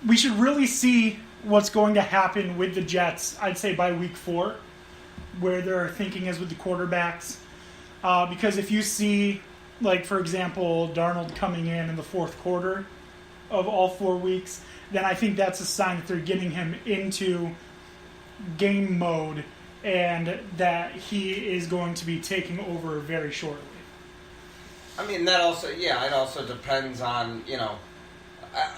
we should really see what's going to happen with the Jets, I'd say by week 4, where their thinking is with the quarterbacks. Because if you see, like, for example, Darnold coming in the fourth quarter of all 4 weeks, then I think that's a sign that they're getting him into game mode and that he is going to be taking over very shortly. I mean, that also, it also depends on,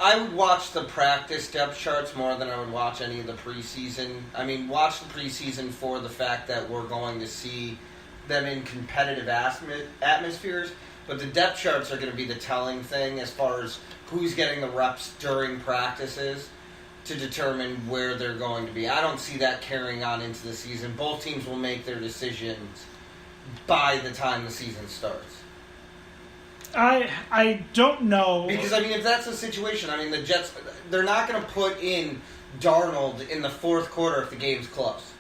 I would watch the practice depth charts more than I would watch any of the preseason. I mean, watch the preseason for the fact that we're going to see them in competitive atmospheres, but the depth charts are going to be the telling thing as far as who's getting the reps during practices to determine where they're going to be. I don't see that carrying on into the season. Both teams will make their decisions by the time the season starts. I don't know. Because, I mean, if that's the situation, I mean, the Jets, they're not going to put in Darnold in the fourth quarter if the game's close.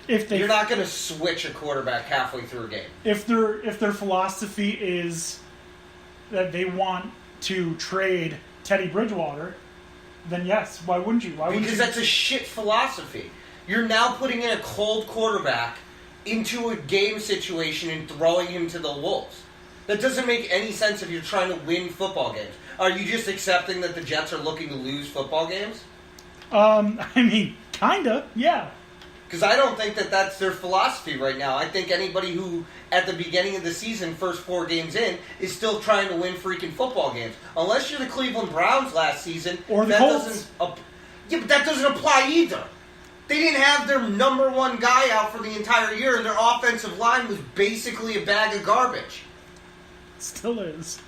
You're not going to switch a quarterback halfway through a game. If their philosophy is that they want to trade Teddy Bridgewater, then yes, why wouldn't you? Because that's a shit philosophy. You're now putting in a cold quarterback into a game situation and throwing him to the wolves. That doesn't make any sense if you're trying to win football games. Are you just accepting that the Jets are looking to lose football games? I mean, kinda, yeah. Because I don't think that that's their philosophy right now. I think anybody who, at the beginning of the season, first 4 games in, is still trying to win freaking football games. Unless you're the Cleveland Browns last season. Or the Colts. But that doesn't apply either. They didn't have their number 1 guy out for the entire year, and their offensive line was basically a bag of garbage. Still is.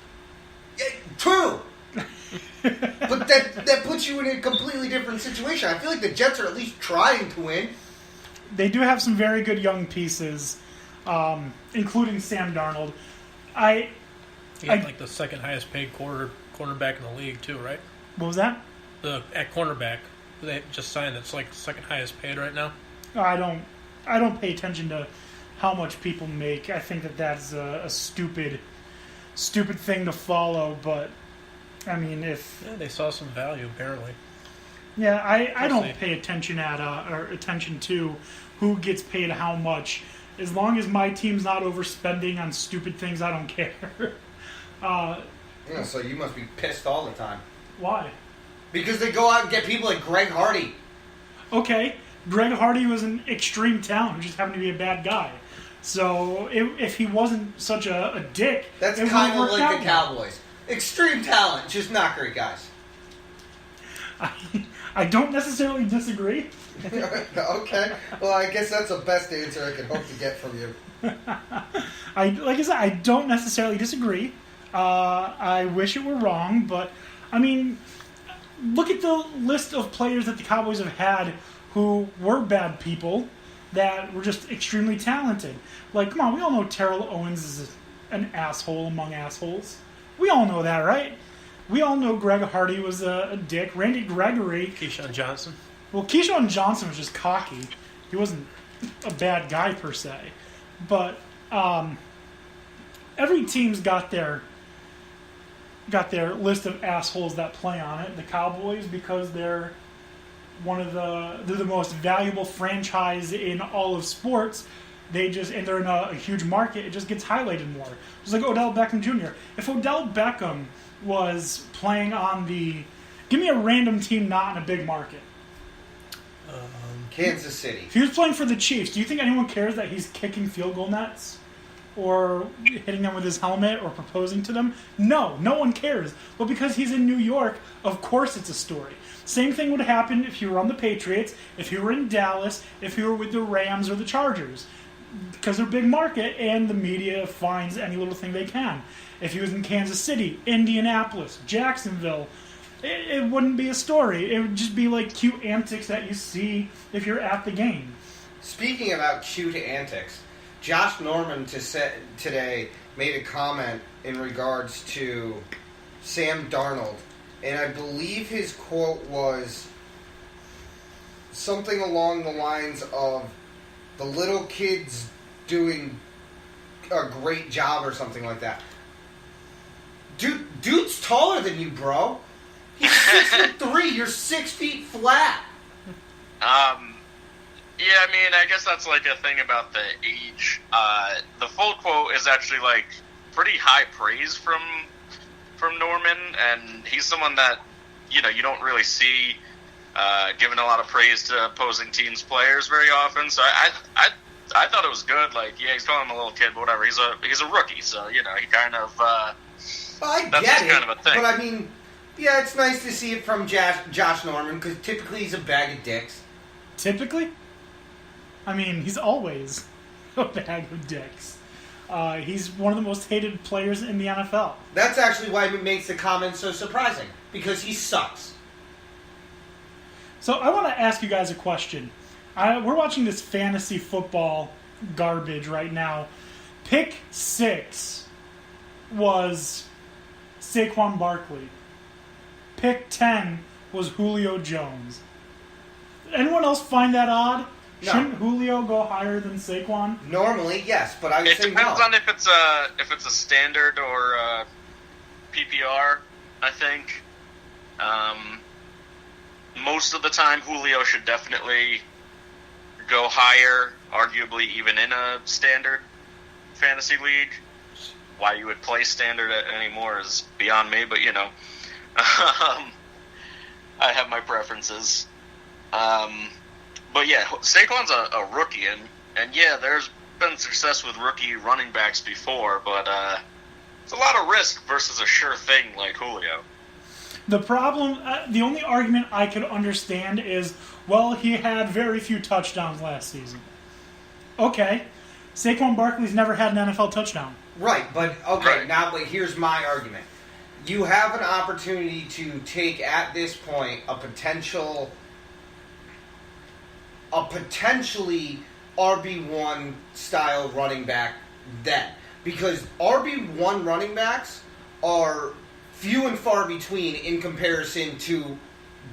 Yeah, true. But that puts you in a completely different situation. I feel like the Jets are at least trying to win. They do have some very good young pieces, including Sam Darnold. He had like the second highest paid cornerback in the league too, right? What was that? At cornerback, they just signed. It's like second highest paid right now. I don't pay attention to how much people make. I think that that's a stupid thing to follow. But I mean, they saw some value apparently. Yeah, I don't pay attention to who gets paid how much. As long as my team's not overspending on stupid things, I don't care. So you must be pissed all the time. Why? Because they go out and get people like Greg Hardy. Okay, Greg Hardy was an extreme talent who just happened to be a bad guy. So if he wasn't such a dick, that's kind of like the Cowboys. Extreme talent, just not great guys. I don't necessarily disagree. Okay. Well, I guess that's the best answer I can hope to get from you. Like I said, I don't necessarily disagree. I wish it were wrong, but, I mean, look at the list of players that the Cowboys have had who were bad people that were just extremely talented. Like, come on, we all know Terrell Owens is an asshole among assholes. We all know that, right? We all know Greg Hardy was a dick. Randy Gregory. Keyshawn Johnson. Well, Keyshawn Johnson was just cocky. He wasn't a bad guy per se. But every team's got their list of assholes that play on it. The Cowboys, because they're the most valuable franchise in all of sports. And they're in a huge market. It just gets highlighted more. Just like Odell Beckham Jr. If Odell Beckham was playing on give me a random team not in a big market. Kansas City. If he was playing for the Chiefs, do you think anyone cares that he's kicking field goal nets? Or hitting them with his helmet or proposing to them? No one cares. But because he's in New York, of course it's a story. Same thing would happen if you were on the Patriots, if you were in Dallas, if you were with the Rams or the Chargers. Because they're a big market and the media finds any little thing they can. If he was in Kansas City, Indianapolis, Jacksonville, it wouldn't be a story. It would just be like cute antics that you see if you're at the game. Speaking about cute antics, Josh Norman today made a comment in regards to Sam Darnold, and I believe his quote was something along the lines of the little kid's doing a great job or something like that. Dude's taller than you, bro. He's 6'3". You're 6 feet flat. Yeah, I mean, I guess that's like a thing about the age. The full quote is actually like pretty high praise from Norman, and he's someone that you don't really see giving a lot of praise to opposing teams' players very often. So I thought it was good. Like, yeah, he's calling him a little kid, but whatever. He's a rookie, so he kind of. I that's get it, kind of a thing. but I mean, yeah, it's nice to see it from Josh Norman because typically he's a bag of dicks. Typically? I mean, he's always a bag of dicks. He's one of the most hated players in the NFL. That's actually why it makes the comment so surprising, because he sucks. So I want to ask you guys a question. We're watching this fantasy football garbage right now. Pick 6 was Saquon Barkley. Pick 10 was Julio Jones. Anyone else find that odd? No. Shouldn't Julio go higher than Saquon? Normally, yes, but I would It say depends no. on if it's a standard or PPR. I think most of the time Julio should definitely go higher, arguably even in a standard fantasy league. Why you would play standard anymore is beyond me, but I have my preferences. But yeah, Saquon's a rookie, and yeah, there's been success with rookie running backs before, but it's a lot of risk versus a sure thing like Julio. The problem, the only argument I could understand is, well, he had very few touchdowns last season. Okay, Saquon Barkley's never had an NFL touchdown. Right, but okay, Right. now, but here's my argument. You have an opportunity to take, at this point, a potentially RB1 style running back then. Because RB1 running backs are few and far between in comparison to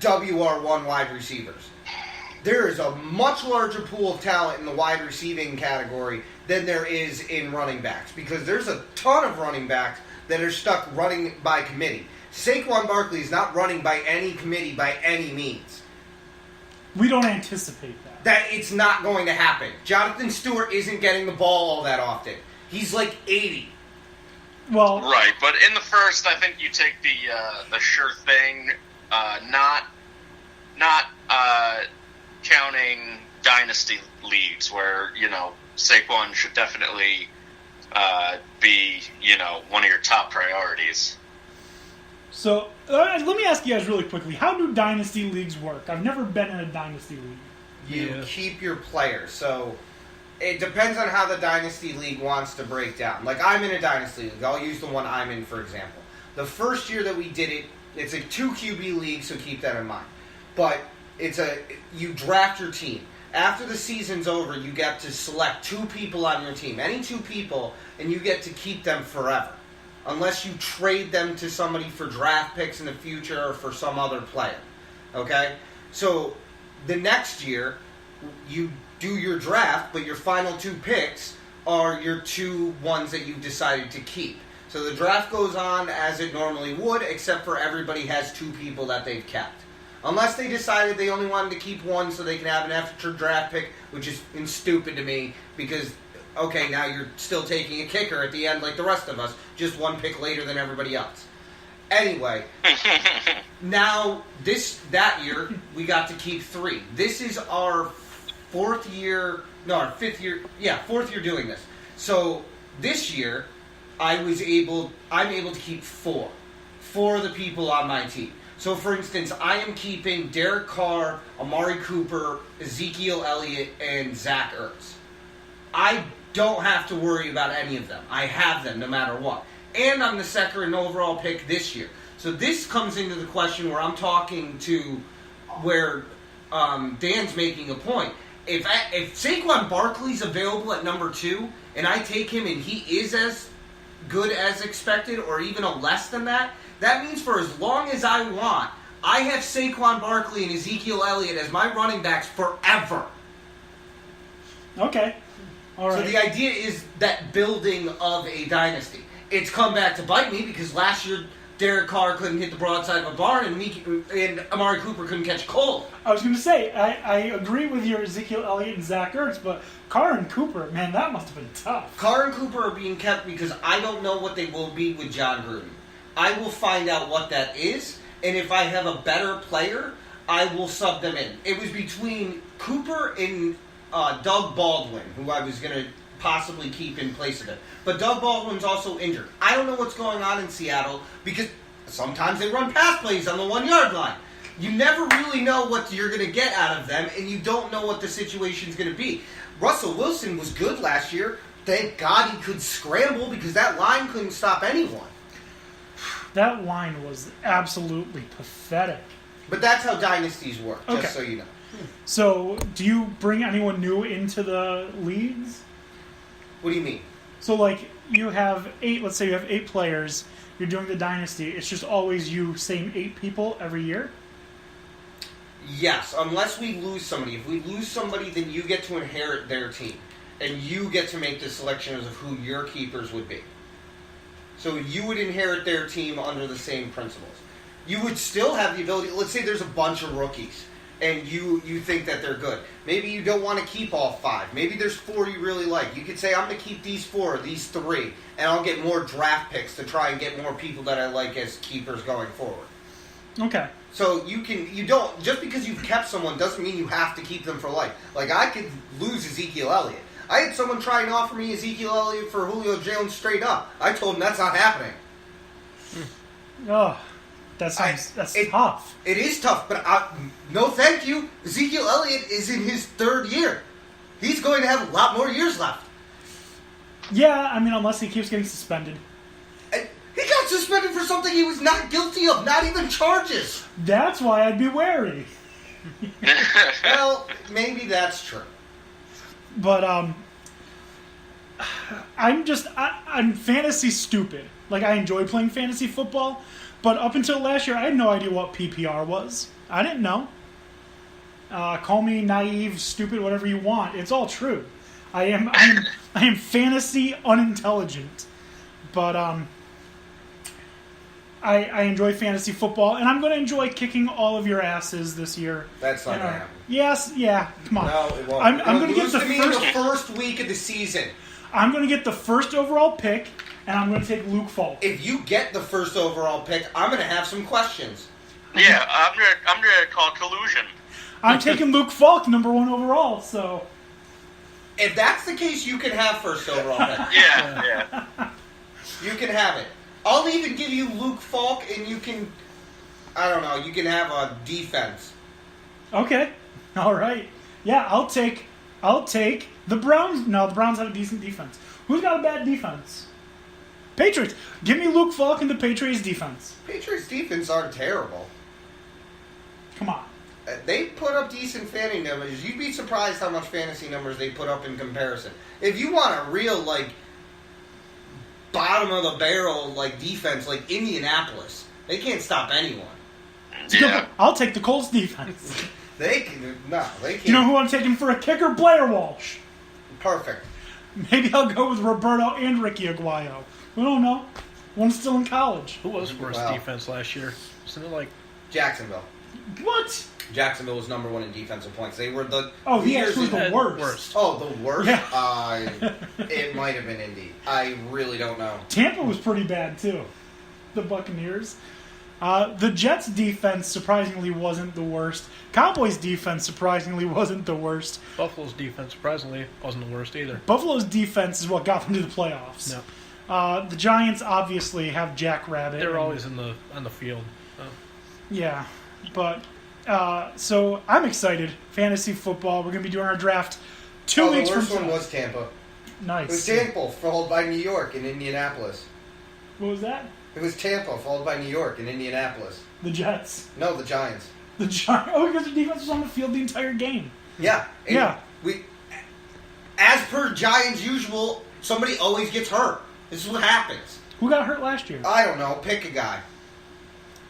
WR1 wide receivers. There is a much larger pool of talent in the wide receiving category than there is in running backs, because there's a ton of running backs that are stuck running by committee. Saquon Barkley is not running by any committee by any means. We don't anticipate that. That it's not going to happen. Jonathan Stewart isn't getting the ball all that often. He's like 80. Well, Right, but in the first, I think you take the sure thing, not counting dynasty leagues where Saquon should definitely be one of your top priorities. so let me ask you guys really quickly, how do dynasty leagues work? I've never been in a dynasty league. You Yeah. keep your players. So it depends on how the dynasty league wants to break down. Like, I'm in a dynasty league. I'll use the one I'm in, for example. The first year that we did it, it's a 2 QB league, so keep that in mind. But you draft your team. After the season's over, you get to select 2 people on your team. Any 2 people, and you get to keep them forever. Unless you trade them to somebody for draft picks in the future or for some other player. Okay? So the next year, you do your draft, but your final 2 picks are your 2 ones that you've decided to keep. So the draft goes on as it normally would, except for everybody has 2 people that they've kept. Unless they decided they only wanted to keep 1 so they can have an extra draft pick, which is stupid to me, because, okay, now you're still taking a kicker at the end like the rest of us, just 1 pick later than everybody else. Anyway, now that year, we got to keep 3. This is our 4th year doing this. So this year, I'm able to keep 4 of the people on my team. So, for instance, I am keeping Derek Carr, Amari Cooper, Ezekiel Elliott, and Zach Ertz. I don't have to worry about any of them. I have them no matter what. And I'm the 2nd overall pick this year. So this comes into the question where I'm talking to where Dan's making a point. If Saquon Barkley's available at number 2, and I take him and he is as good as expected or even a less than that, that means for as long as I want, I have Saquon Barkley and Ezekiel Elliott as my running backs forever. Okay. All right. So the idea is that building of a dynasty. It's come back to bite me because last year Derek Carr couldn't hit the broadside of a barn, and Amari Cooper couldn't catch a cold. I was going to say, I agree with your Ezekiel Elliott and Zach Ertz, but Carr and Cooper, man, that must have been tough. Carr and Cooper are being kept because I don't know what they will be with John Gruden. I will find out what that is, and if I have a better player, I will sub them in. It was between Cooper and Doug Baldwin, who I was going to possibly keep in place of it. But Doug Baldwin's also injured. I don't know what's going on in Seattle because sometimes they run pass plays on the 1 yard line. You never really know what you're going to get out of them, and you don't know what the situation's going to be. Russell Wilson was good last year. Thank God he could scramble because that line couldn't stop anyone. That line was absolutely pathetic. But that's how dynasties work, just so you know. So, do you bring anyone new into the leagues? What do you mean? So, like, you have 8, let's say you have 8 players, you're doing the dynasty, it's just always you, same 8 people every year? Yes, unless we lose somebody. If we lose somebody, then you get to inherit their team. And you get to make the selections of who your keepers would be. So you would inherit their team under the same principles. You would still have the ability, let's say there's a bunch of rookies, and you think that they're good. Maybe you don't want to keep all 5. Maybe there's 4 you really like. You could say, I'm going to keep these 4, these 3, and I'll get more draft picks to try and get more people that I like as keepers going forward. Okay. So you don't, just because you've kept someone doesn't mean you have to keep them for life. Like, I could lose Ezekiel Elliott. I had someone try and offer me Ezekiel Elliott for Julio Jones straight up. I told him that's not happening. Oh, that's tough. It is tough, but no thank you. Ezekiel Elliott is in his 3rd year. He's going to have a lot more years left. Yeah, I mean, unless he keeps getting suspended. And he got suspended for something he was not guilty of, not even charges. That's why I'd be wary. Well, maybe that's true. But I'm fantasy stupid. Like, I enjoy playing fantasy football, but up until last year, I had no idea what PPR was. I didn't know. Call me naive, stupid, whatever you want. It's all true. I am fantasy unintelligent, but I enjoy fantasy football, and I'm going to enjoy kicking all of your asses this year. That's not going to happen. Yes, yeah, come on. No, it won't. I'm going to get the first week of the season. I'm going to get the first overall pick, and I'm going to take Luke Falk. If you get the first overall pick, I'm going to have some questions. Yeah, I'm gonna call collusion. I'm taking Luke Falk, number 1 overall, so... If that's the case, you can have first overall pick. Yeah. You can have it. I'll even give you Luke Falk, and you can... I don't know, you can have a defense. Okay. All right. Yeah, I'll take the Browns. No, the Browns have a decent defense. Who's got a bad defense? Patriots. Give me Luke Falk and the Patriots defense. Patriots defense aren't terrible. Come on. They put up decent fantasy numbers. You'd be surprised how much fantasy numbers they put up in comparison. If you want a real, like, bottom of the barrel, like, defense, like Indianapolis, they can't stop anyone. Yeah. I'll take the Colts defense. They can't. You know who I'm taking for a kicker? Blair Walsh. Perfect. Maybe I'll go with Roberto and Ricky Aguayo. We don't know. One's still in college. Who was worst defense last year? Wasn't it like Jacksonville? What? Jacksonville was number 1 in defensive points. They were the he actually was the worst. Oh, the worst? Yeah. It might have been Indy. I really don't know. Tampa was pretty bad, too. The Buccaneers. The Jets' defense surprisingly wasn't the worst. Cowboys' defense surprisingly wasn't the worst. Buffalo's defense surprisingly wasn't the worst either. Buffalo's defense is what got them to the playoffs. No. The Giants obviously have Jack Rabbit. They're always on the field. Yeah, but so I'm excited. Fantasy football. We're gonna be doing our draft 2 weeks from the worst today. one was Tampa. Nice. It was Tampa, followed by New York and Indianapolis. What was that? It was Tampa, followed by New York and Indianapolis. The Jets. No, the Giants. The Giants. Oh, because the defense was on the field the entire game. Yeah. Yeah. As per Giants usual, somebody always gets hurt. This is what happens. Who got hurt last year? I don't know. Pick a guy.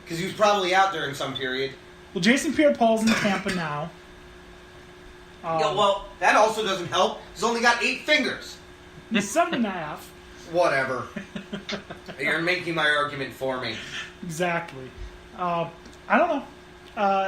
Because he was probably out during some period. Well, Jason Pierre-Paul's in Tampa now. Yeah, well, that also doesn't help. He's only got 8 fingers. He's 7.5. Whatever. You're making my argument for me. Exactly. I don't know.